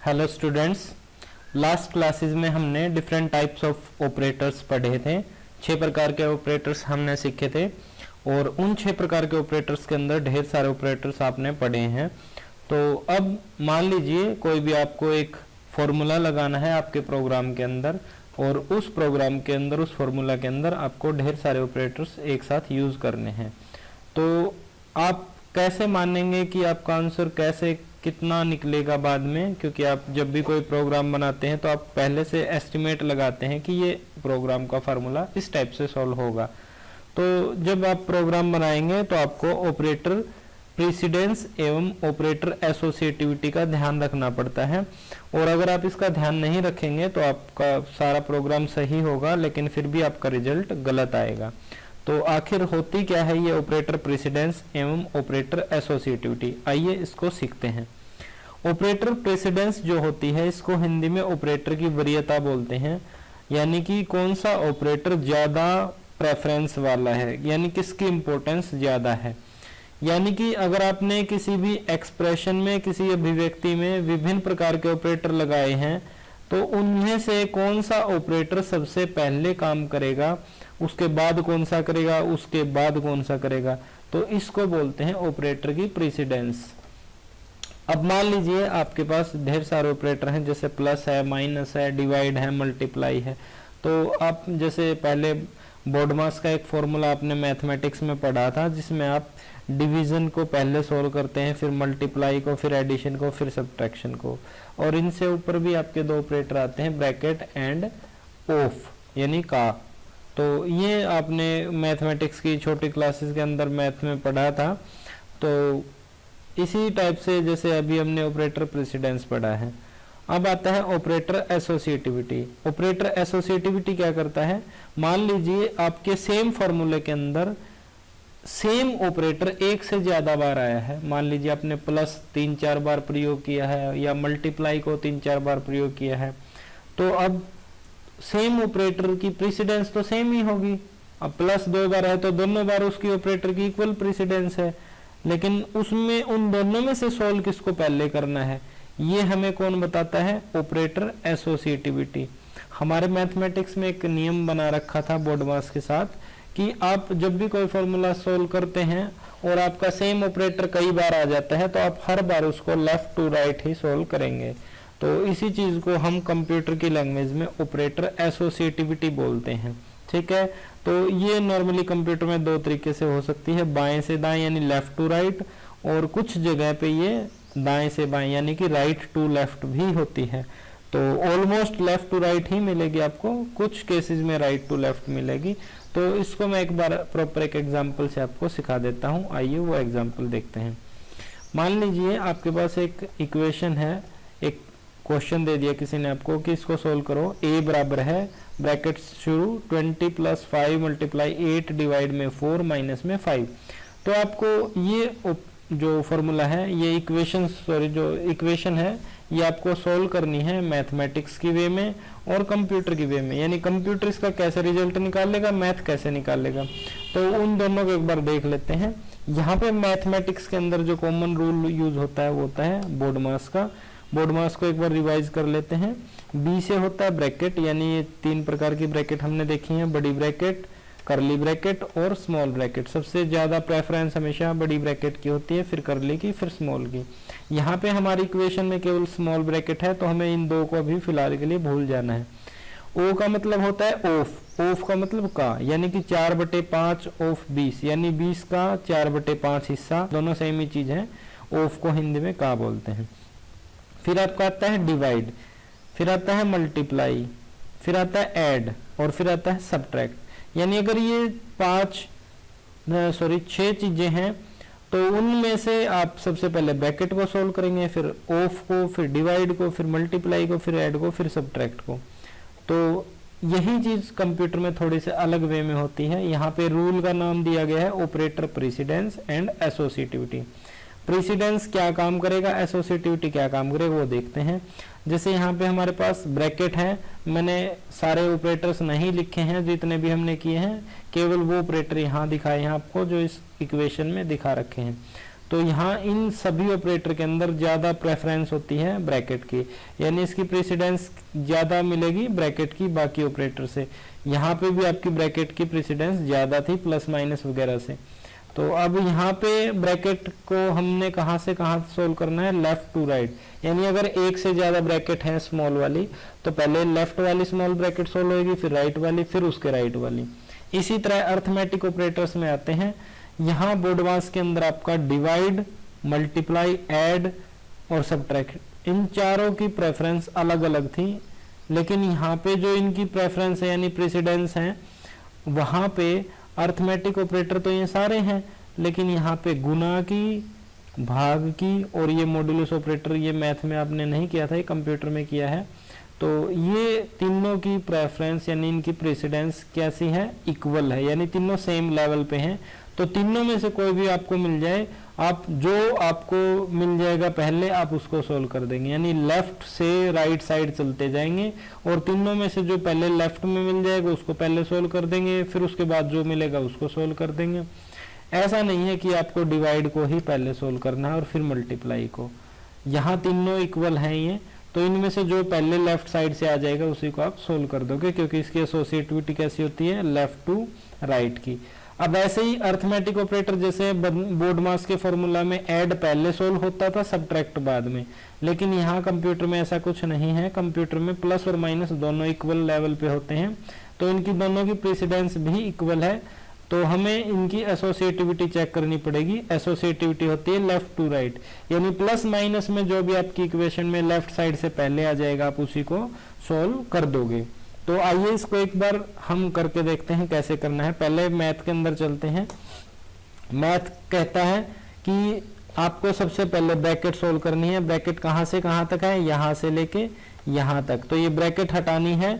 Hello students, last classes में हमने different types of operators पढ़े थे। 6 प्रकार के ऑपरेटर्स हमने सीखे थे और उन 6 प्रकार के ऑपरेटर्स के अंदर ढेर सारे ऑपरेटर्स आपने पढ़े हैं। तो अब मान लीजिए कोई भी आपको एक फॉर्मूला लगाना है आपके प्रोग्राम के अंदर, और उस प्रोग्राम के अंदर, उस फॉर्मूला के अंदर आपको ढेर सारे ऑपरेटर्स एक साथ यूज करने हैं। तो आप कैसे मानेंगे कि आपका आंसर कैसे कितना निकलेगा बाद में, क्योंकि आप जब भी कोई प्रोग्राम बनाते हैं तो आप पहले से एस्टिमेट लगाते हैं कि ये प्रोग्राम का फार्मूला इस टाइप से सॉल्व होगा। तो जब आप प्रोग्राम बनाएंगे तो आपको ऑपरेटर प्रेसिडेंस एवं ऑपरेटर एसोसिएटिविटी का ध्यान रखना पड़ता है, और अगर आप इसका ध्यान नहीं रखेंगे तो आपका सारा प्रोग्राम सही होगा लेकिन फिर भी आपका रिजल्ट गलत आएगा। तो आखिर होती क्या है ये ऑपरेटर प्रेसिडेंस एवं ऑपरेटर एसोसिएटिविटी, आइए इसको सीखते हैं। ऑपरेटर प्रेसिडेंस जो होती है इसको हिंदी में ऑपरेटर की वरीयता बोलते हैं, यानी कि कौन सा ऑपरेटर ज्यादा प्रेफरेंस वाला है, यानी किसकी इंपॉर्टेंस ज्यादा है। यानी कि अगर आपने किसी भी एक्सप्रेशन में, किसी अभिव्यक्ति में विभिन्न प्रकार के ऑपरेटर लगाए हैं तो उनमें से कौन सा ऑपरेटर सबसे पहले काम करेगा, उसके बाद कौन सा करेगा, उसके बाद कौन सा करेगा, तो इसको बोलते हैं ऑपरेटर की प्रेसिडेंस। अब मान लीजिए आपके पास ढेर सारे ऑपरेटर हैं, जैसे प्लस है, माइनस है, डिवाइड है, मल्टीप्लाई है। तो आप जैसे पहले बोडमास का एक फॉर्मूला आपने मैथमेटिक्स में पढ़ा था, जिसमें आप डिवीजन को पहले सोल्व करते हैं, फिर मल्टीप्लाई को, फिर एडिशन को, फिर सब्ट्रैक्शन को, और इनसे ऊपर भी आपके 2 ऑपरेटर आते हैं, ब्रैकेट एंड ऑफ यानी का। तो ये आपने मैथमेटिक्स की छोटी क्लासेस के अंदर मैथ में पढ़ा था। तो इसी टाइप से जैसे अभी हमने ऑपरेटर प्रेसिडेंस पढ़ा है। अब आता है ऑपरेटर एसोसिएटिविटी। ऑपरेटर एसोसिएटिविटी क्या करता है, मान लीजिए आपके सेम फॉर्मूले के अंदर सेम ऑपरेटर एक से ज्यादा बार आया है। मान लीजिए आपने प्लस 3-4 बार प्रयोग किया है या मल्टीप्लाई को 3-4 बार प्रयोग किया है, तो अब सेम ऑपरेटर की प्रेसिडेंस तो सेम ही होगी। अब प्लस 2 बार है तो दोनों बार उसकी ऑपरेटर की इक्वल प्रेसिडेंस है, लेकिन उसमें उन दोनों में से सोल्व किसको पहले करना है, ये हमें कौन बताता है, ऑपरेटर एसोसिएटिविटी। हमारे मैथमेटिक्स में एक नियम बना रखा था बोडमास के साथ कि आप जब भी कोई फॉर्मूला सोल्व करते हैं और आपका सेम ऑपरेटर कई बार आ जाता है तो आप हर बार उसको लेफ्ट टू राइट ही सोल्व करेंगे। तो इसी चीज को हम कंप्यूटर की लैंग्वेज में ऑपरेटर एसोसिएटिविटी बोलते हैं। ठीक है, तो ये नॉर्मली कंप्यूटर में 2 तरीके से हो सकती है, बाएं से दाएं यानी लेफ्ट टू राइट, और कुछ जगह पे ये दाएं से बाएं यानी कि राइट टू लेफ्ट भी होती है। तो ऑलमोस्ट लेफ्ट टू राइट ही मिलेगी आपको, कुछ केसेस में राइट टू लेफ्ट मिलेगी। तो इसको मैं एक बार प्रॉपर एक एग्जांपल से आपको सिखा देता हूं, आइए वो एग्जांपल देखते हैं। मान लीजिए आपके पास एक इक्वेशन है, एक क्वेश्चन दे दिया किसी ने आपको कि इसको सोल्व करो। a बराबर है ब्रैकेट शुरू 20 + 5 × 8 डिवाइड में 4 माइनस में 5। तो आपको ये जो फॉर्मूला है, ये जो इक्वेशन है, ये आपको सोल्व करनी है मैथमेटिक्स की वे में और कंप्यूटर की वे में। यानी कंप्यूटर इसका कैसे रिजल्ट निकालेगा, मैथ कैसे निकालेगा, तो उन दोनों को एक बार देख लेते हैं। यहाँ पे मैथमेटिक्स के अंदर जो कॉमन रूल यूज होता है वो होता है बोडमास का। बोडमास को एक बार रिवाइज कर लेते हैं। बी से होता है ब्रैकेट, यानी ये 3 प्रकार की ब्रैकेट हमने देखी है, बड़ी ब्रैकेट, करली ब्रैकेट और स्मॉल ब्रैकेट। सबसे ज्यादा प्रेफरेंस हमेशा बड़ी ब्रैकेट की होती है, फिर करली की, फिर स्मॉल की। यहाँ पे हमारी इक्वेशन में केवल स्मॉल ब्रैकेट है, तो हमें इन 2 को अभी फिलहाल के लिए भूल जाना है। ओ का मतलब होता है ऑफ, ऑफ का मतलब का, यानी कि 4/5 ऑफ 20, यानी 20 का 4/5 हिस्सा, दोनों सेम ही चीज है। ऑफ को हिंदी में का बोलते हैं। फिर आपका आता है डिवाइड, फिर आता है मल्टीप्लाई, फिर आता है ऐड, और फिर आता है सब्ट्रैक्ट। यानी अगर ये 6 चीजें हैं तो उनमें से आप सबसे पहले ब्रैकेट को सोल्व करेंगे, फिर ऑफ को, फिर डिवाइड को, फिर मल्टीप्लाई को, फिर ऐड को, फिर सब्ट्रैक्ट को। तो यही चीज कंप्यूटर में थोड़ी सी अलग वे में होती है। यहाँ पे रूल का नाम दिया गया है operator precedence and associativity. Precedence क्या काम करेगा, एसोसिएटिविटी क्या काम करेगा, वो देखते हैं। जैसे यहाँ पे हमारे पास ब्रैकेट है, मैंने सारे ऑपरेटर्स नहीं लिखे हैं जितने भी हमने किए हैं, केवल वो ऑपरेटर यहाँ दिखाए हैं आपको जो इस इक्वेशन में दिखा रखे हैं। तो यहाँ इन सभी ऑपरेटर के अंदर ज्यादा प्रेफरेंस होती है ब्रैकेट की, यानी इसकी प्रेसिडेंस ज्यादा मिलेगी ब्रैकेट की बाकी ऑपरेटर से। यहाँ पे भी आपकी ब्रैकेट की प्रेसिडेंस ज्यादा थी प्लस माइनस वगैरह से। तो अब यहाँ पे ब्रैकेट को हमने कहाँ से कहाँ सोल्व करना है, लेफ्ट टू राइट, यानी अगर एक से ज्यादा ब्रैकेट है स्मॉल वाली तो पहले लेफ्ट वाली स्मॉल ब्रैकेट सोल्व होगी, फिर राइट वाली, फिर उसके राइट वाली। इसी तरह अर्थमेटिक ऑपरेटर्स में आते हैं। यहाँ बोडमास के अंदर आपका डिवाइड, मल्टीप्लाई, ऐड और सब्ट्रैक्ट, इन चारों की प्रेफरेंस अलग अलग थी, लेकिन यहाँ पे जो इनकी प्रेफरेंस है यानी प्रेसिडेंस है, वहां पे अर्थमेटिक ऑपरेटर तो ये सारे हैं, लेकिन यहाँ पे गुना की, भाग की और ये मॉड्यूलस ऑपरेटर, ये मैथ में आपने नहीं किया था, ये कंप्यूटर में किया है। तो ये तीनों की प्रेफरेंस यानी इनकी प्रेसिडेंस कैसी है, इक्वल है, यानी तीनों सेम लेवल पे हैं। तो तीनों में से कोई भी आपको मिल जाए, आप जो आपको मिल जाएगा पहले आप उसको सोल्व कर देंगे, यानी लेफ्ट से राइट साइड चलते जाएंगे और तीनों में से जो पहले लेफ्ट में मिल जाएगा उसको पहले सोल्व कर देंगे, फिर उसके बाद जो मिलेगा उसको सोल्व कर देंगे। ऐसा नहीं है कि आपको डिवाइड को ही पहले सोल्व करना है और फिर मल्टीप्लाई को। यहाँ तीनों इक्वल हैं ये, तो इनमें से जो पहले लेफ्ट साइड से आ जाएगा उसी को आप सोल्व कर दोगे, क्योंकि इसकी एसोसिएटिविटी कैसी होती है, लेफ्ट टू राइट की। अब ऐसे ही अर्थमेटिक ऑपरेटर, जैसे बोडमास के फॉर्मूला में ऐड पहले सोल्व होता था, सब्ट्रैक्ट बाद में, लेकिन यहाँ कंप्यूटर में ऐसा कुछ नहीं है। कंप्यूटर में प्लस और माइनस दोनों इक्वल लेवल पे होते हैं, तो इनकी दोनों की प्रेसिडेंस भी इक्वल है। तो हमें इनकी एसोसिएटिविटी चेक करनी पड़ेगी। एसोसिएटिविटी होती है लेफ्ट टू राइट, यानी प्लस माइनस में जो भी आपकी इक्वेशन में लेफ्ट साइड से पहले आ जाएगा आप उसी को सोल्व कर दोगे। तो आइए इसको एक बार हम करके देखते हैं कैसे करना है। पहले मैथ के अंदर चलते हैं। मैथ कहता है कि आपको सबसे पहले ब्रैकेट सोल्व करनी है। ब्रैकेट कहाँ से कहाँ तक है, यहाँ से लेके यहाँ तक, तो ये ब्रैकेट हटानी है।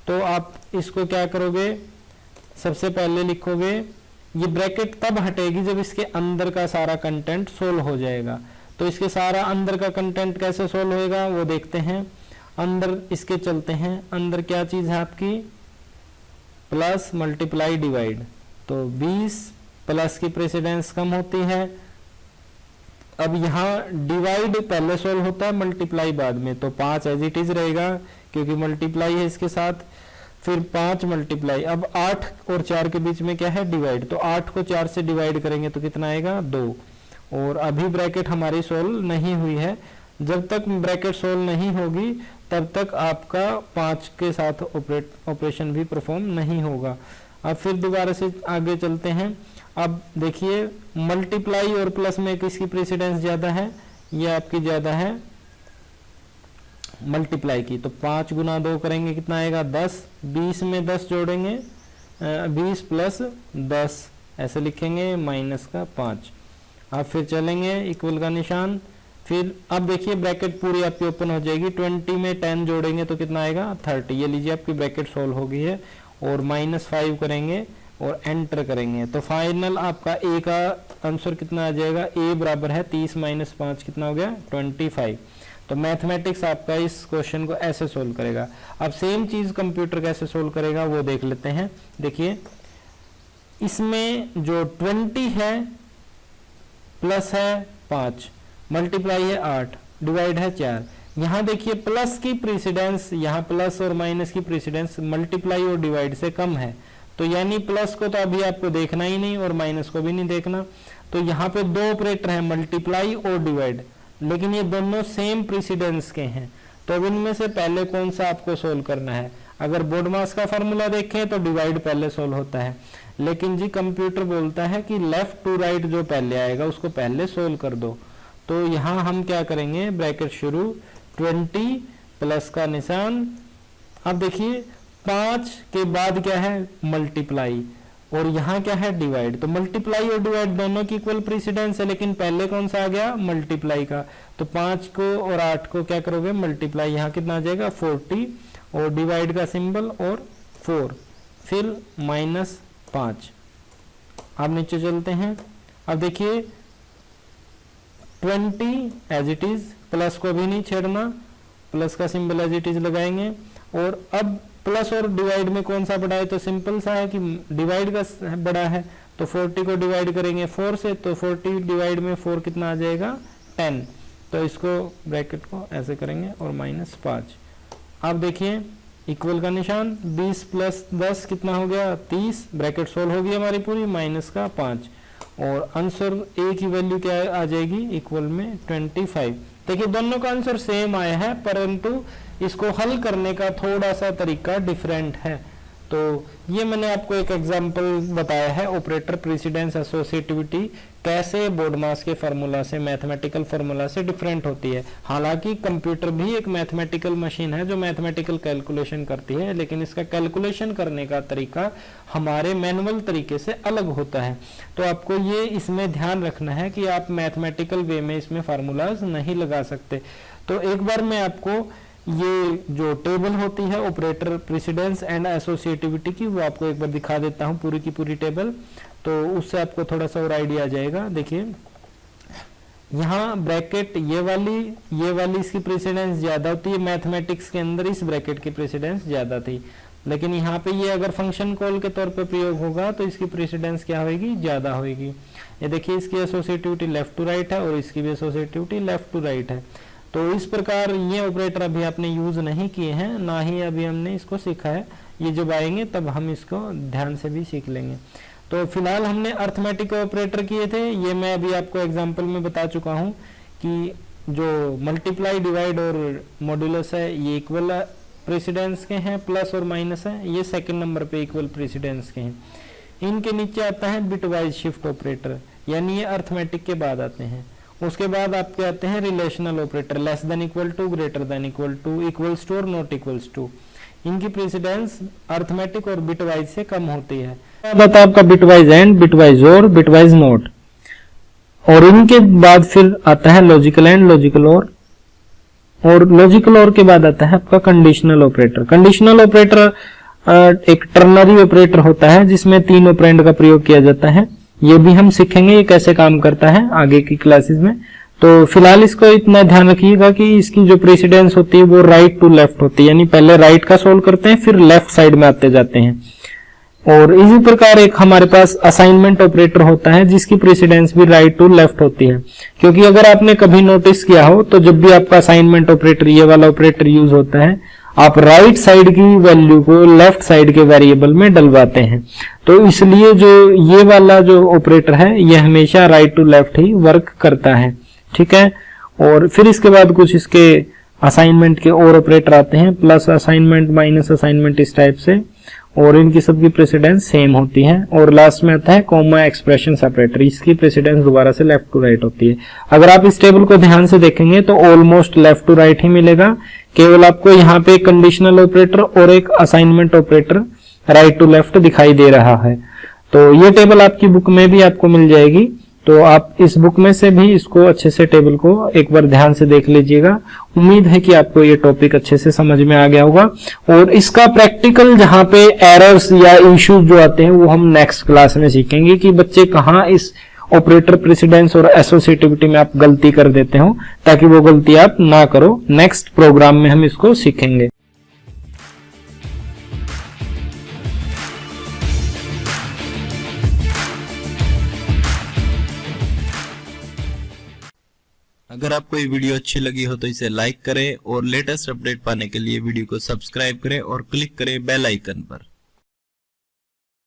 तो आप इसको क्या करोगे, सबसे पहले लिखोगे, ये ब्रैकेट तब हटेगी जब इसके अंदर का सारा कंटेंट सोल्व हो जाएगा। तो इसके सारा अंदर का कंटेंट कैसे सोल्व होएगा वो देखते हैं। अंदर इसके चलते हैं, अंदर क्या चीज है आपकी, प्लस मल्टीप्लाई डिवाइड। तो 20 प्लस की प्रेसिडेंस कम होती है। अब यहाँ डिवाइड पहले सोल्व होता है, मल्टीप्लाई बाद में, तो 5 एज इट इज रहेगा क्योंकि मल्टीप्लाई है इसके साथ। फिर 5 मल्टीप्लाई, अब 8 और 4 के बीच में क्या है, डिवाइड। तो 8 को 4 से डिवाइड करेंगे तो कितना आएगा, 2। और अभी ब्रैकेट हमारी सोल्व नहीं हुई है। जब तक ब्रैकेट सोल्व नहीं होगी तब तक आपका 5 के साथ ऑपरेशन भी परफॉर्म नहीं होगा। अब फिर दोबारा से आगे चलते हैं। अब देखिए मल्टीप्लाई और प्लस में किसकी प्रेसिडेंस ज्यादा है, ये आपकी ज्यादा है मल्टीप्लाई की। तो 5 गुना 2 करेंगे कितना आएगा, 10। 20 में 10 जोड़ेंगे, 20 प्लस 10 ऐसे लिखेंगे, माइनस का 5। अब फिर चलेंगे इक्वल का निशान। फिर अब देखिए ब्रैकेट पूरी आपकी ओपन हो जाएगी। 20 में 10 जोड़ेंगे तो कितना आएगा, 30। ये लीजिए आपकी ब्रैकेट सोल्व हो गई है। और -5 करेंगे और एंटर करेंगे तो फाइनल आपका ए का आंसर कितना आ जाएगा, ए बराबर है 30 - 5 कितना हो गया, 25। तो मैथमेटिक्स आपका इस क्वेश्चन को ऐसे सोल्व करेगा। अब सेम चीज कंप्यूटर कैसे सोल्व करेगा वो देख लेते हैं। देखिए इसमें जो 20 है, प्लस है 5, मल्टीप्लाई है 8, डिवाइड है 4। यहां देखिए प्लस की प्रेसिडेंस, यहां प्लस और माइनस की प्रेसिडेंस मल्टीप्लाई और डिवाइड से कम है। तो यानी प्लस को तो अभी आपको देखना ही नहीं और माइनस को भी नहीं देखना। तो यहाँ पे 2 ऑपरेटर हैं, मल्टीप्लाई और डिवाइड, लेकिन ये दोनों सेम प्रेसिडेंस के हैं। तो अब इनमें से पहले कौन सा आपको सोल्व करना है। अगर बोडमास का फॉर्मूला देखें तो डिवाइड पहले सोल्व होता है, लेकिन जी कंप्यूटर बोलता है कि लेफ्ट टू राइट जो पहले आएगा उसको पहले सोल्व कर दो। तो यहाँ हम क्या करेंगे, ब्रैकेट शुरू, 20 प्लस का निशान। अब देखिए 5 के बाद क्या है, मल्टीप्लाई, और यहाँ क्या है, डिवाइड। तो मल्टीप्लाई और डिवाइड दोनों की इक्वल प्रेसिडेंस है, लेकिन पहले कौन सा आ गया, मल्टीप्लाई का। तो 5 को और 8 को क्या करोगे, मल्टीप्लाई, यहाँ कितना आ जाएगा 40, और डिवाइड का सिंबल और 4, फिर -5। अब नीचे चलते हैं। अब देखिए 20 एज इट इज, प्लस को भी नहीं छेड़ना, प्लस का सिंबल एज इट इज लगाएंगे। और अब प्लस और डिवाइड में कौन सा बड़ा है, तो सिंपल सा है कि डिवाइड का बड़ा है, तो 40 को डिवाइड करेंगे 4 से, तो 40 डिवाइड में 4 कितना आ जाएगा 10। तो इसको ब्रैकेट को ऐसे करेंगे और -5। अब देखिए इक्वल का निशान, 20 प्लस 10 कितना हो गया 30, ब्रैकेट सोल्व होगी हमारी पूरी, माइनस का 5, और आंसर ए की वैल्यू क्या आ जाएगी इक्वल में 25। देखिए दोनों का आंसर सेम आया है, परंतु इसको हल करने का थोड़ा सा तरीका डिफरेंट है। तो ये मैंने आपको एक एग्जांपल बताया है, ऑपरेटर प्रेसिडेंस एसोसिएटिविटी कैसे बोर्डमास के फार्मूला से, मैथमेटिकल फार्मूला से डिफरेंट होती है। हालांकि कंप्यूटर भी एक मैथमेटिकल मशीन है जो मैथमेटिकल कैलकुलेशन करती है, लेकिन इसका कैलकुलेशन करने का तरीका हमारे मैनुअल तरीके से अलग होता है। तो आपको ये इसमें ध्यान रखना है कि आप मैथमेटिकल वे में इसमें फार्मूलाज नहीं लगा सकते। तो एक बार मैं आपको ये जो टेबल होती है ऑपरेटर प्रेसिडेंस एंड एसोसिएटिविटी की, वो आपको एक बार दिखा देता हूं पूरी की पूरी टेबल, तो उससे आपको थोड़ा सा और आइडिया आ जाएगा। देखिए यहाँ ब्रैकेट ये वाली इसकी प्रेसिडेंस ज्यादा होती है, मैथमेटिक्स के अंदर इस ब्रैकेट की प्रेसिडेंस ज्यादा थी, लेकिन यहाँ पे ये अगर फंक्शन कॉल के तौर पे प्रयोग होगा तो इसकी प्रेसिडेंस क्या होगी, ज्यादा होगी। ये देखिए इसकी एसोसिएटिविटी लेफ्ट टू राइट है और इसकी भी एसोसिएटिविटी लेफ्ट टू राइट है। तो इस प्रकार ये ऑपरेटर अभी आपने यूज नहीं किए हैं, ना ही अभी हमने इसको सीखा है, ये जब आएंगे तब हम इसको ध्यान से भी सीख लेंगे। तो फिलहाल हमने अर्थमेटिक ऑपरेटर किए थे, ये मैं अभी आपको एग्जांपल में बता चुका हूं कि जो मल्टीप्लाई, डिवाइड और मॉड्यूलस है ये इक्वल प्रेसिडेंस के हैं, प्लस और माइनस है ये सेकंड नंबर पे इक्वल प्रेसिडेंस के हैं। इनके नीचे आता है बिटवाइज शिफ्ट ऑपरेटर, यानी ये अर्थमेटिक के बाद आते हैं। उसके बाद आपके आते हैं relational operator, less than equal to, greater than equal to, equals to और नॉट इक्वल्स टू। इनकी प्रेसिडेंस अर्थमेटिक और बिटवाइज से कम होती है। आता है आपका bitwise and, bitwise or, bitwise not, और इनके बाद फिर आता है logical and, logical or logical or के बाद आता है आपका कंडीशनल ऑपरेटर। कंडीशनल ऑपरेटर एक टर्नरी ऑपरेटर होता है जिसमें 3 ऑपरेंड का प्रयोग किया जाता है। ये भी हम सीखेंगे ये कैसे काम करता है आगे की क्लासेस में। तो फिलहाल इसको इतना ध्यान रखिएगा कि इसकी जो प्रेसिडेंस होती है वो राइट टू लेफ्ट होती है, यानी पहले राइट का सोल्व करते हैं फिर लेफ्ट साइड में आते जाते हैं। और इसी प्रकार एक हमारे पास असाइनमेंट ऑपरेटर होता है जिसकी प्रेसिडेंस भी राइट टू लेफ्ट होती है, क्योंकि अगर आपने कभी नोटिस किया हो तो जब भी आपका असाइनमेंट ऑपरेटर ये वाला ऑपरेटर यूज होता है, आप राइट साइड की वैल्यू को लेफ्ट साइड के वेरिएबल में डलवाते हैं। तो इसलिए जो ये वाला जो ऑपरेटर है ये हमेशा राइट टू लेफ्ट ही वर्क करता है, ठीक है। और फिर इसके बाद कुछ इसके असाइनमेंट के और ऑपरेटर आते हैं, प्लस असाइनमेंट, माइनस असाइनमेंट, इस टाइप से, और इनकी सबकी प्रेसिडेंस सेम होती है। और लास्ट में आता है कॉमा एक्सप्रेशन सेपरेटर, इसकी प्रेसिडेंस दोबारा से लेफ्ट टू राइट होती है। अगर आप इस टेबल को ध्यान से देखेंगे तो ऑलमोस्ट लेफ्ट टू राइट ही मिलेगा, केवल आपको यहाँ पे कंडीशनल ऑपरेटर और एक assignment operator right to left दिखाई दे रहा है। तो ये टेबल आपकी बुक में भी आपको मिल जाएगी, तो आप इस बुक में से भी इसको अच्छे से टेबल को एक बार ध्यान से देख लीजिएगा। उम्मीद है कि आपको ये टॉपिक अच्छे से समझ में आ गया होगा। और इसका प्रैक्टिकल जहां पे एरर्स या इश्यूज जो आते हैं वो हम नेक्स्ट क्लास में सीखेंगे कि बच्चे कहाँ इस ऑपरेटर प्रेसिडेंस और एसोसिएटिविटी में आप गलती कर देते हो, ताकि वो गलती आप ना करो। नेक्स्ट प्रोग्राम में हम इसको सीखेंगे। अगर आपको ये वीडियो अच्छी लगी हो तो इसे लाइक करें और लेटेस्ट अपडेट पाने के लिए वीडियो को सब्सक्राइब करें और क्लिक करें बेल आइकन पर।